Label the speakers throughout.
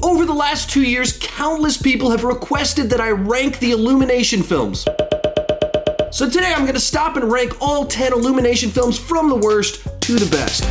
Speaker 1: Over the last 2 years, countless people have requested that I rank the Illumination films. So today I'm going to stop and rank all 10 Illumination films from the worst to the best.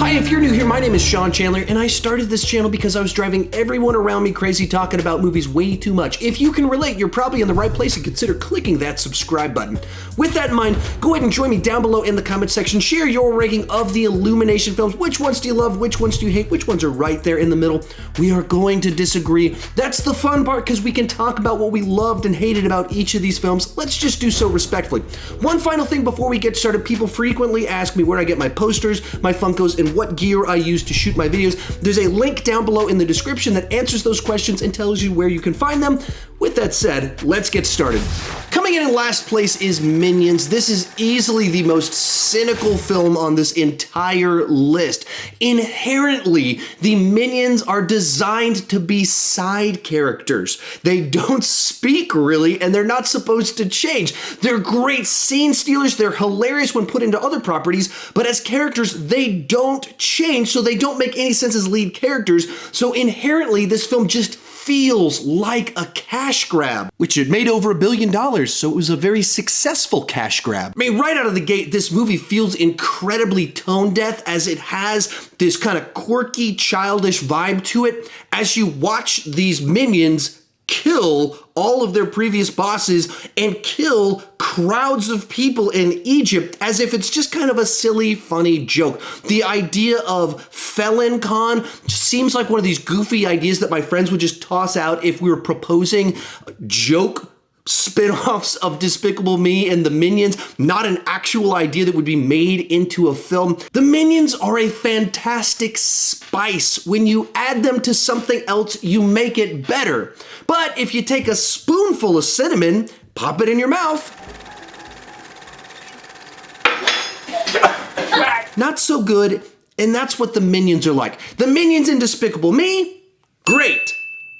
Speaker 1: Hi, if you're new here, my name is Sean Chandler, and I started this channel because I was driving everyone around me crazy talking about movies way too much. If you can relate, you're probably in the right place and consider clicking that subscribe button. With that in mind, go ahead and join me down below in the comment section. Share your ranking of the Illumination films. Which ones do you love? Which ones do you hate? Which ones are right there in the middle? We are going to disagree. That's the fun part because we can talk about what we loved and hated about each of these films. Let's just do so respectfully. One final thing before we get started, people frequently ask me where I get my posters, my Funkos, and what gear I use to shoot my videos. There's a link down below in the description that answers those questions and tells you where you can find them. With that said, let's get started. Coming in last place is Minions. This is easily the most cynical film on this entire list. Inherently, the Minions are designed to be side characters. They don't speak really, and they're not supposed to change. They're great scene stealers. They're hilarious when put into other properties, but as characters, they don't change, so they don't make any sense as lead characters. So inherently, this film just feels like a cash grab, which it made over $1 billion, so it was a very successful cash grab. I mean, right out of the gate, this movie feels incredibly tone deaf as it has this kind of quirky, childish vibe to it. As you watch these minions kill all of their previous bosses and kill crowds of people in Egypt as if it's just kind of a silly, funny joke. The idea of Felon Con seems like one of these goofy ideas that my friends would just toss out if we were proposing joke spin-offs of Despicable Me and the Minions, not an actual idea that would be made into a film. The Minions are a fantastic spice. When you add them to something else, you make it better. But if you take a spoonful of cinnamon, pop it in your mouth, not so good, and that's what the Minions are like. The Minions in Despicable Me, great.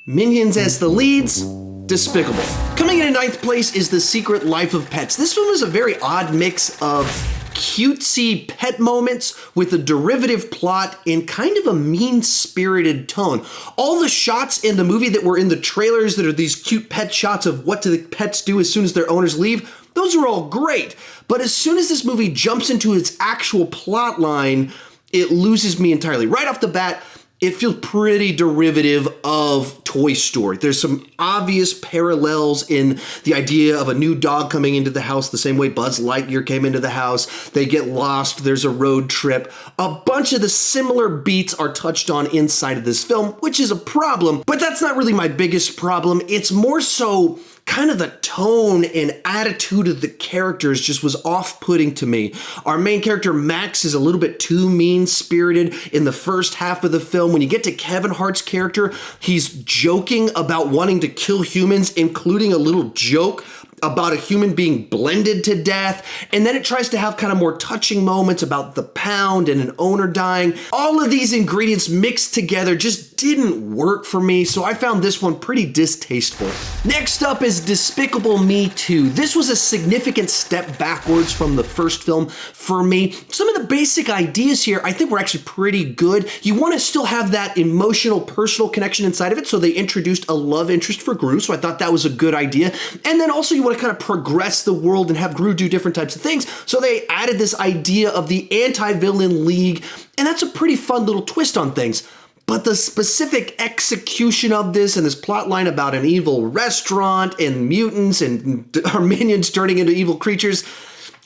Speaker 1: Minions as the leads, despicable. Coming in ninth place is The Secret Life of Pets. This film is a very odd mix of cutesy pet moments with a derivative plot and kind of a mean-spirited tone. All the shots in the movie that were in the trailers that are these cute pet shots of what do the pets do as soon as their owners leave, those are all great. But as soon as this movie jumps into its actual plot line, it loses me entirely. Right off the bat, it feels pretty derivative of Toy Story. There's some obvious parallels in the idea of a new dog coming into the house the same way Buzz Lightyear came into the house. They get lost, there's a road trip. A bunch of the similar beats are touched on inside of this film, which is a problem, but that's not really my biggest problem. It's more so kind of the tone and attitude of the characters just was off-putting to me. Our main character, Max, is a little bit too mean-spirited in the first half of the film. When you get to Kevin Hart's character, he's joking about wanting to kill humans, including a little joke about a human being blended to death, and then it tries to have kind of more touching moments about the pound and an owner dying. All of these ingredients mixed together just didn't work for me, so I found this one pretty distasteful. Next up is Despicable Me 2. This was a significant step backwards from the first film for me. Some of the basic ideas here I think were actually pretty good. You want to still have that emotional, personal connection inside of it, so they introduced a love interest for Gru, so I thought that was a good idea. And then also you want to kind of progress the world and have Gru do different types of things. So they added this idea of the anti-villain league, and that's a pretty fun little twist on things. But the specific execution of this and this plot line about an evil restaurant and mutants and our minions turning into evil creatures,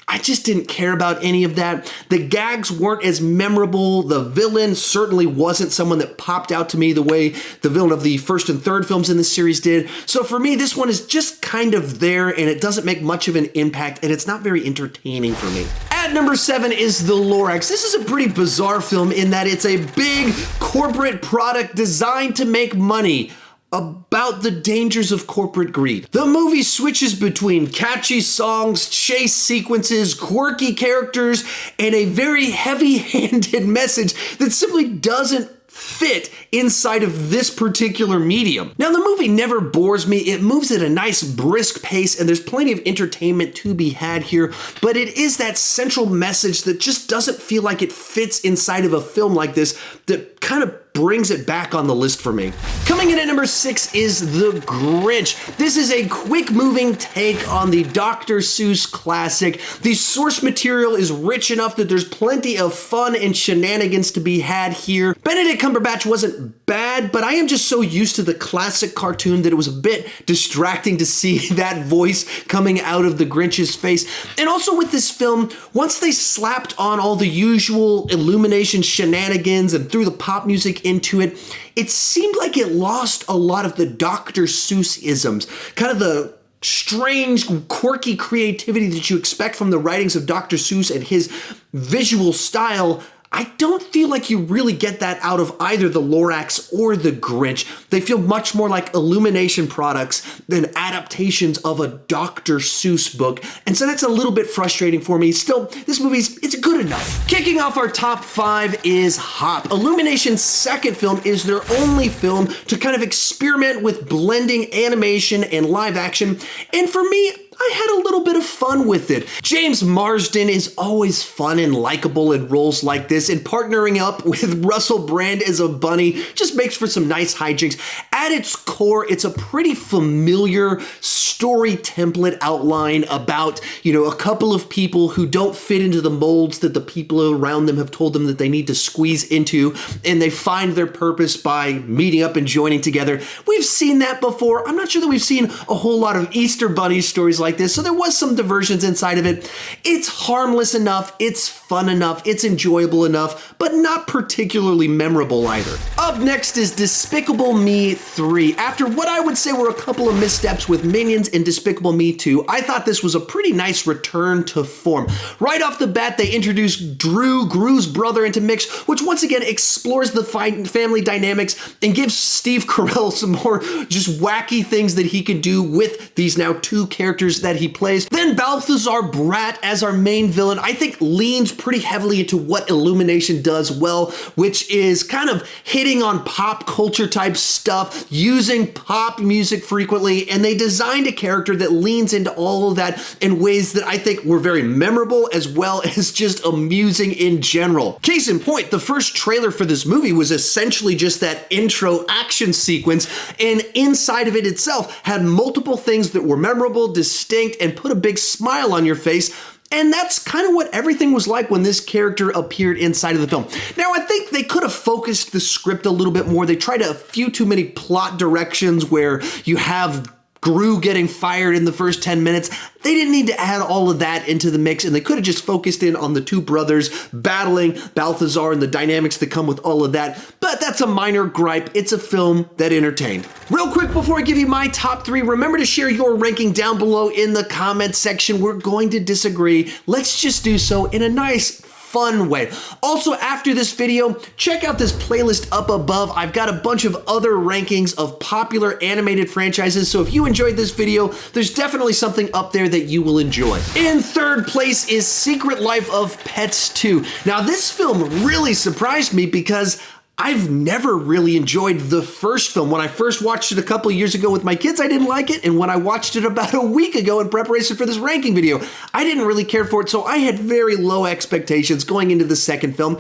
Speaker 1: I just didn't care about any of that. The gags weren't as memorable. The villain certainly wasn't someone that popped out to me the way the villain of the first and third films in this series did. So for me, this one is just kind of there, and it doesn't make much of an impact, and it's not very entertaining for me. At number 7 is The Lorax. This is a pretty bizarre film in that it's a big corporate product designed to make money about the dangers of corporate greed. The movie switches between catchy songs, chase sequences, quirky characters, and a very heavy-handed message that simply doesn't fit inside of this particular medium. Now, the movie never bores me. It moves at a nice brisk pace, and there's plenty of entertainment to be had here, but it is that central message that just doesn't feel like it fits inside of a film like this that kind of brings it back on the list for me. Coming in at number 6 is The Grinch. This is a quick-moving take on the Dr. Seuss classic. The source material is rich enough that there's plenty of fun and shenanigans to be had here. Benedict Cumberbatch wasn't bad, but I am just so used to the classic cartoon that it was a bit distracting to see that voice coming out of the Grinch's face. And also with this film, once they slapped on all the usual Illumination shenanigans and threw the pop music into it, it seemed like it lost a lot of the Dr. Seuss-isms, kind of the strange, quirky creativity that you expect from the writings of Dr. Seuss and his visual style. I don't feel like you really get that out of either the Lorax or the Grinch. They feel much more like Illumination products than adaptations of a Dr. Seuss book, and so that's a little bit frustrating for me. Still, this it's good enough. Kicking off our top 5 is Hop. Illumination's second film is their only film to kind of experiment with blending animation and live action, and for me, I had a little bit of fun with it. James Marsden is always fun and likable in roles like this, and partnering up with Russell Brand as a bunny just makes for some nice hijinks. At its core, it's a pretty familiar story template outline about, a couple of people who don't fit into the molds that the people around them have told them that they need to squeeze into, and they find their purpose by meeting up and joining together. We've seen that before. I'm not sure that we've seen a whole lot of Easter Bunny stories like this, so there was some diversions inside of it. It's harmless enough, it's fun enough, it's enjoyable enough, but not particularly memorable either. Up next is Despicable Me 3. After what I would say were a couple of missteps with Minions and Despicable Me 2, I thought this was a pretty nice return to form. Right off the bat, they introduced Gru's brother into mix, which once again explores the family dynamics and gives Steve Carell some more just wacky things that he can do with these now 2 characters that he plays. Then Balthazar Brat as our main villain, I think leans pretty heavily into what Illumination does well, which is kind of hitting on pop culture type stuff, using pop music frequently, and they designed a character that leans into all of that in ways that I think were very memorable as well as just amusing in general. Case in point, the first trailer for this movie was essentially just that intro action sequence, and inside of it itself had multiple things that were memorable, distinct, and put a big smile on your face. And that's kind of what everything was like when this character appeared inside of the film. Now, I think they could have focused the script a little bit more. They tried a few too many plot directions where you have Gru getting fired in the first 10 minutes. They didn't need to add all of that into the mix, and they could have just focused in on the 2 brothers battling Balthazar and the dynamics that come with all of that, but that's a minor gripe. It's a film that entertained. Real quick before I give you my top 3, remember to share your ranking down below in the comment section. We're going to disagree. Let's just do so in a nice, fun way. Also, after this video, check out this playlist up above. I've got a bunch of other rankings of popular animated franchises, so if you enjoyed this video, there's definitely something up there that you will enjoy. In third place is Secret Life of Pets 2. Now, this film really surprised me because I've never really enjoyed the first film. When I first watched it a couple years ago with my kids, I didn't like it. And when I watched it about a week ago in preparation for this ranking video, I didn't really care for it. So I had very low expectations going into the second film.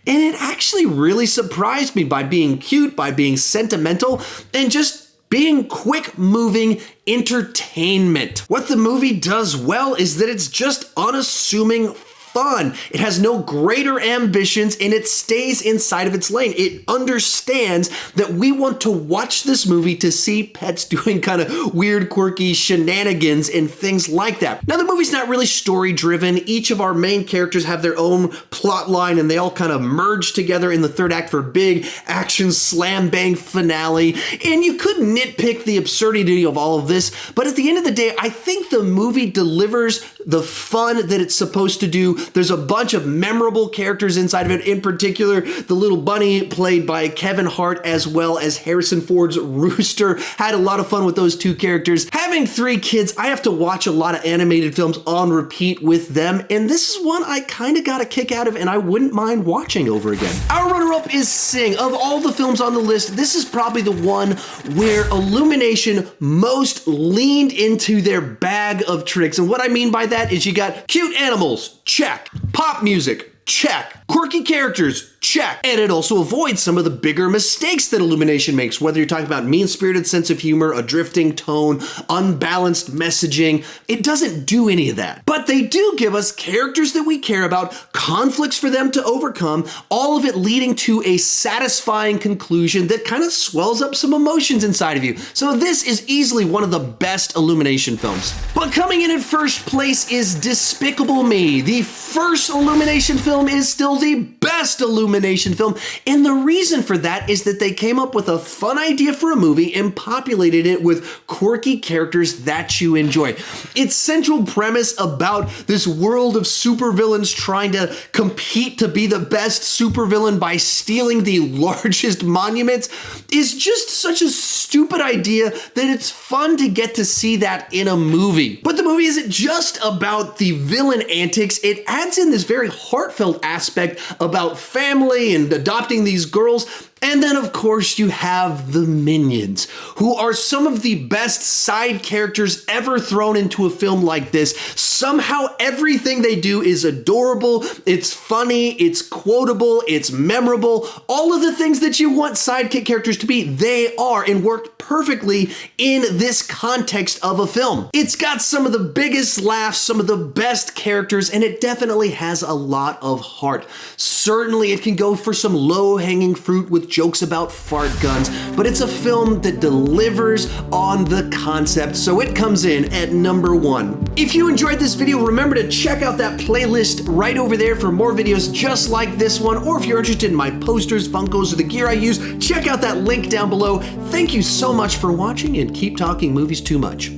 Speaker 1: And it actually really surprised me by being cute, by being sentimental, and just being quick-moving entertainment. What the movie does well is that it's just unassuming fun. It has no greater ambitions, and it stays inside of its lane. It understands that we want to watch this movie to see pets doing kind of weird, quirky shenanigans and things like that. Now, the movie's not really story-driven. Each of our main characters have their own plot line, and they all kind of merge together in the third act for a big action slam-bang finale. And you could nitpick the absurdity of all of this, but at the end of the day, I think the movie delivers the fun that it's supposed to do There's a bunch of memorable characters inside of it. In particular, the little bunny played by Kevin Hart, as well as Harrison Ford's rooster. Had a lot of fun with those two characters. Having 3 kids, I have to watch a lot of animated films on repeat with them, and this is one I kind of got a kick out of and I wouldn't mind watching over again. Our runner-up is Sing. Of all the films on the list, this is probably the one where Illumination most leaned into their bag of tricks. And what I mean by that is you got cute animals, check. Pop music, check. Quirky characters, check. And it also avoids some of the bigger mistakes that Illumination makes, whether you're talking about mean-spirited sense of humor, a drifting tone, unbalanced messaging. It doesn't do any of that. But they do give us characters that we care about, conflicts for them to overcome, all of it leading to a satisfying conclusion that kind of swells up some emotions inside of you. So this is easily one of the best Illumination films. But coming in at first place is Despicable Me. The first Illumination film is still the best Illumination film, and the reason for that is that they came up with a fun idea for a movie and populated it with quirky characters that you enjoy. Its central premise about this world of supervillains trying to compete to be the best supervillain by stealing the largest monuments is just such a stupid idea that it's fun to get to see that in a movie. But the movie isn't just about the villain antics, it adds in this very heartfelt aspect about family and adopting these girls. And then, of course, you have the Minions, who are some of the best side characters ever thrown into a film like this. Somehow, everything they do is adorable, it's funny, it's quotable, it's memorable. All of the things that you want sidekick characters to be, they are, and work perfectly in this context of a film. It's got some of the biggest laughs, some of the best characters, and it definitely has a lot of heart. Certainly, it can go for some low-hanging fruit with jokes about fart guns, but it's a film that delivers on the concept, so it comes in at number 1. If you enjoyed this video, remember to check out that playlist right over there for more videos just like this one, or if you're interested in my posters, Funkos, or the gear I use, check out that link down below. Thank you so much for watching, and keep talking movies too much.